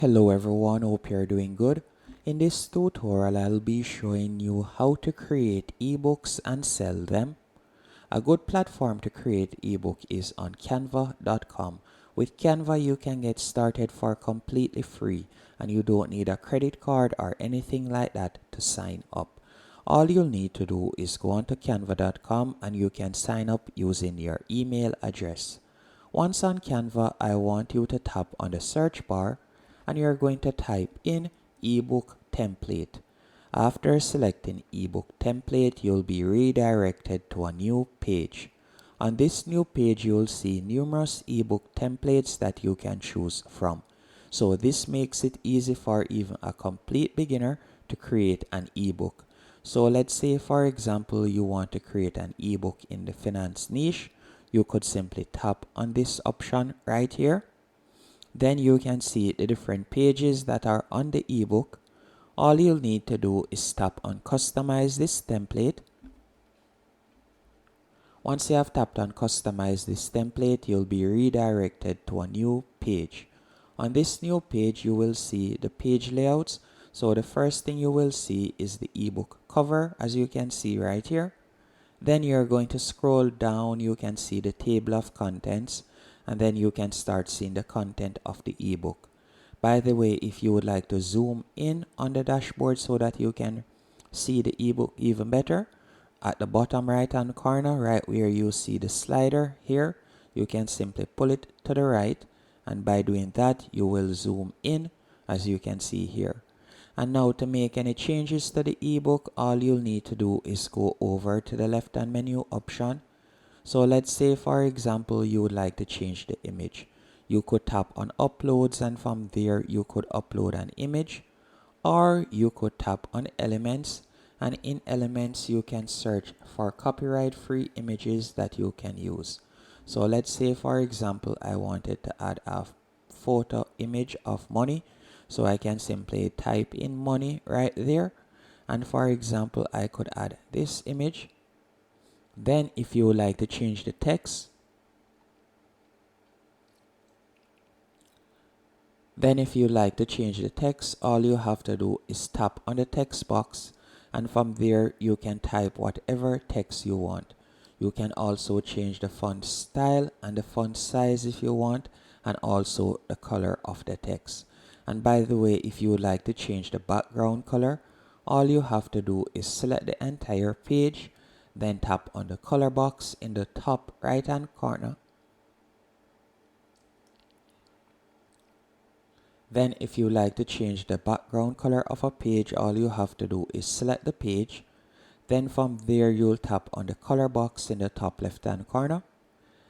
Hello everyone, hope you're doing good. In this tutorial, I'll be showing you how to create ebooks and sell them. A good platform to create ebook is on canva.com. With Canva, you can get started for completely free and you don't need a credit card or anything like that to sign up. All you'll need to do is go onto canva.com and you can sign up using your email address. Once on Canva, I want you to tap on the search bar and you're going to type in ebook template. After selecting ebook template, you'll be redirected to a new page. On this new page, you'll see numerous ebook templates that you can choose from. So this makes it easy for even a complete beginner to create an ebook. So let's say, for example, you want to create an ebook in the finance niche. You could simply tap on this option right here. Then you can see the different pages that are on the ebook. All you'll need to do is tap on customize this template. Once you have tapped on customize this template, you'll be redirected to a new page. On this new page, you will see the page layouts. So the first thing you will see is the ebook cover, as you can see right here. Then you're going to scroll down, you can see the table of contents, and then you can start seeing the content of the ebook. By the way, if you would like to zoom in on the dashboard so that you can see the ebook even better, at the bottom right hand corner, right where you see the slider here, you can simply pull it to the right, and by doing that, you will zoom in, as you can see here. And now to make any changes to the ebook, all you'll need to do is go over to the left hand menu option. So let's say, for example, you would like to change the image. You could tap on uploads and from there you could upload an image, or you could tap on elements, and in elements you can search for copyright free images that you can use. So let's say, for example, I wanted to add a photo image of money. So I can simply type in money right there. And for example, I could add this image. Then if you would like to change the text, all you have to do is tap on the text box, and from there you can type whatever text you want. You can also change the font style and the font size if you want, and also the color of the text. And by the way, if you would like to change the background color, all you have to do is select the entire page, then tap on the color box in the top right hand corner. Then if you like to change the background color of a page, all you have to do is select the page. Then from there, you'll tap on the color box in the top left hand corner,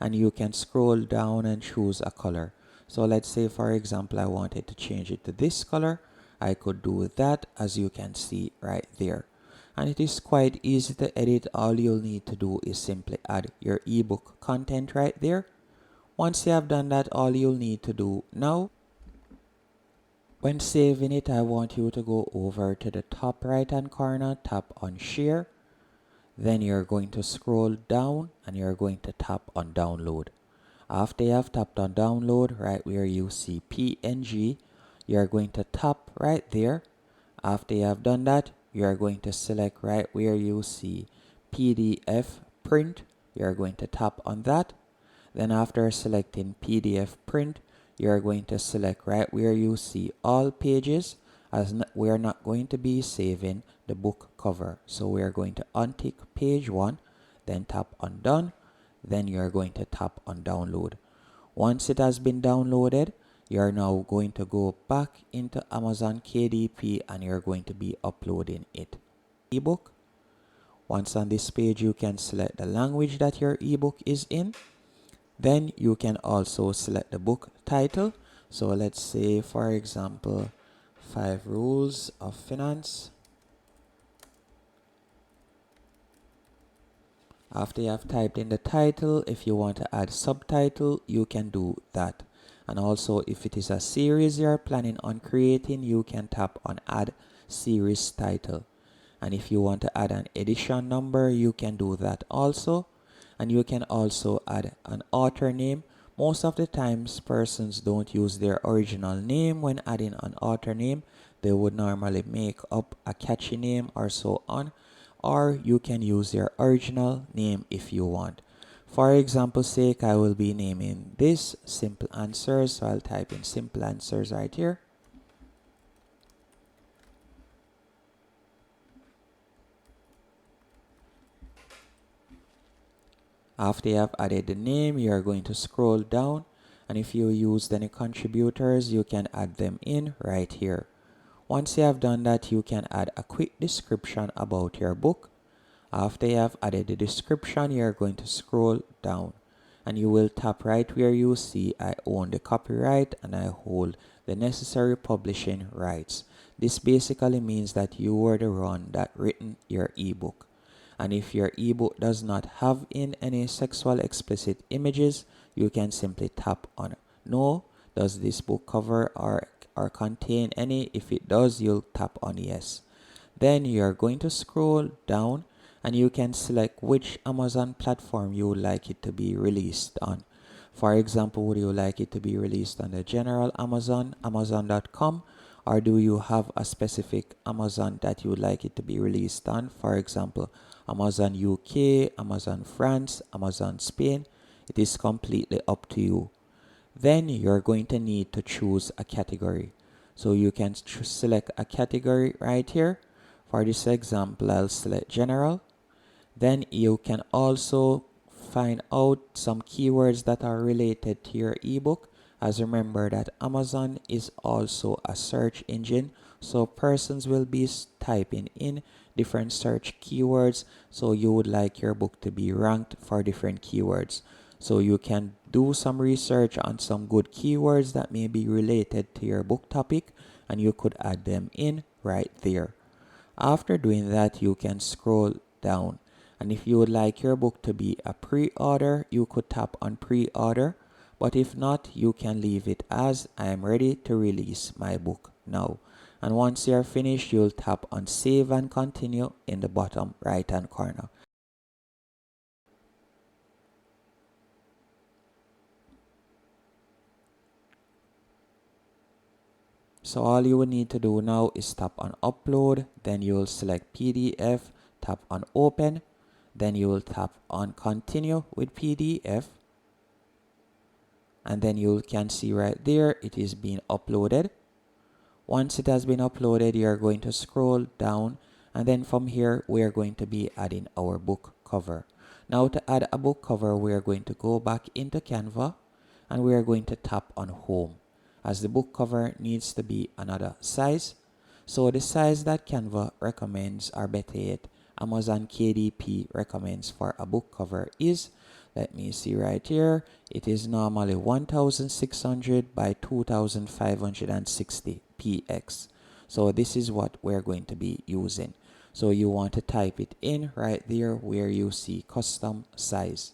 and you can scroll down and choose a color. So let's say, for example, I wanted to change it to this color. I could do that, as you can see right there. And it is quite easy to edit. All you'll need to do is simply add your ebook content right there. Once you have done that, all you'll need to do now, when saving it, I want you to go over to the top right hand corner, tap on share. Then you're going to scroll down and you're going to tap on download. After you have tapped on download, right where you see PNG, you're going to tap right there. After you have done that, you're going to select right where you see PDF print. You're going to tap on that. Then after selecting PDF print, you're going to select right where you see all pages, as we're not going to be saving the book cover. So we're going to untick page 1, then tap on done, then you're going to tap on download. Once it has been downloaded, you're now going to go back into Amazon KDP and you're going to be uploading it. Ebook. Once on this page, you can select the language that your ebook is in. Then you can also select the book title. So let's say, for example, 5 Rules of Finance. After you have typed in the title, if you want to add subtitle, you can do that. And also, if it is a series you're planning on creating, you can tap on add series title. And if you want to add an edition number, you can do that also. And you can also add an author name. most of the times persons don't use their original name when adding an author name. They would normally make up a catchy name or so on, or you can use your original name if you want. For example's sake, I will be naming this Simple Answers, so I'll type in Simple Answers right here. After you have added the name, you are going to scroll down, and if you used any contributors, you can add them in right here. Once you have done that, you can add a quick description about your book. After you have added the description, you are going to scroll down, and you will tap right where you see I own the copyright and I hold the necessary publishing rights. This basically means that you were the one that written your ebook. And if your ebook does not have in any sexual explicit images, you can simply tap on no. Does this book cover or contain any? If it does, you'll tap on yes. Then you're going to scroll down, and you can select which Amazon platform you would like it to be released on. For example, would you like it to be released on the general Amazon, Amazon.com, or do you have a specific Amazon that you would like it to be released on? For example, Amazon UK, Amazon France, Amazon Spain. It is completely up to you. Then you're going to need to choose a category. So you can select a category right here. For this example, I'll select general. Then you can also find out some keywords that are related to your ebook. As remember that Amazon is also a search engine, so persons will be typing in different search keywords, so you would like your book to be ranked for different keywords. So you can do some research on some good keywords that may be related to your book topic, and you could add them in right there. After doing that, you can scroll down, and if you would like your book to be a pre-order, you could tap on pre-order. But if not, you can leave it as I am ready to release my book now. And once you're finished, you'll tap on save and continue in the bottom right hand corner. So all you will need to do now is tap on upload, then you will select PDF, tap on open, then you will tap on continue with PDF. And then you can see right there it is being uploaded. Once it has been uploaded, you're going to scroll down, and then from here we're going to be adding our book cover. Now to add a book cover, we're going to go back into Canva, and we're going to tap on home, as the book cover needs to be another size. So the size that Canva recommends, or better yet, Amazon KDP recommends for a book cover is, let me see right here, it is normally 1600 by 2560 px. So this is what we're going to be using. So you want to type it in right there where you see custom size.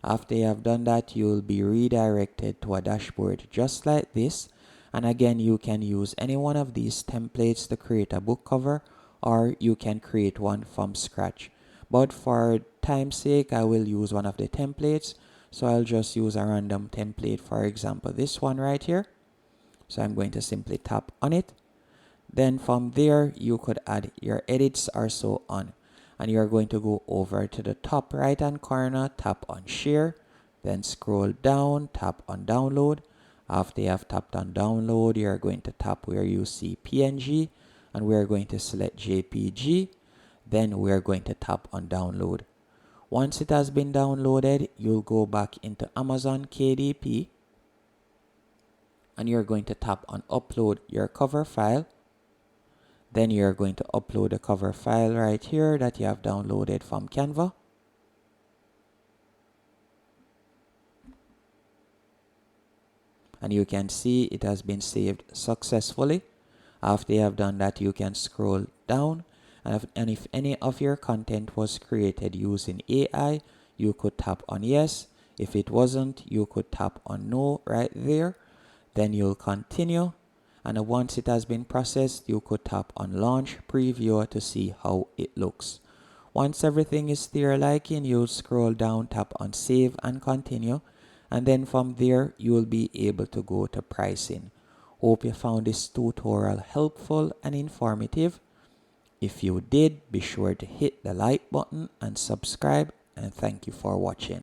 After you have done that, you'll be redirected to a dashboard just like this. And again, you can use any one of these templates to create a book cover, or you can create one from scratch. But for time's sake, I will use one of the templates. So I'll just use a random template, for example, this one right here. So I'm going to simply tap on it. Then from there, you could add your edits or so on. And you're going to go over to the top right hand corner, tap on share, then scroll down, tap on download. After you have tapped on download, you're going to tap where you see PNG, and we're going to select JPG. Then we're going to tap on download. Once it has been downloaded, you'll go back into Amazon KDP, and you're going to tap on upload your cover file. Then you're going to upload the cover file right here that you have downloaded from Canva. And you can see it has been saved successfully. After you have done that, you can scroll down, and if any of your content was created using AI, you could tap on yes. If it wasn't, you could tap on no right there. Then you'll continue, and once it has been processed, you could tap on launch preview to see how it looks. Once everything is to your liking, you'll scroll down, tap on save and continue, And then from there, you will be able to go to pricing. Hope you found this tutorial helpful and informative. If you did, be sure to hit the like button and subscribe, and thank you for watching.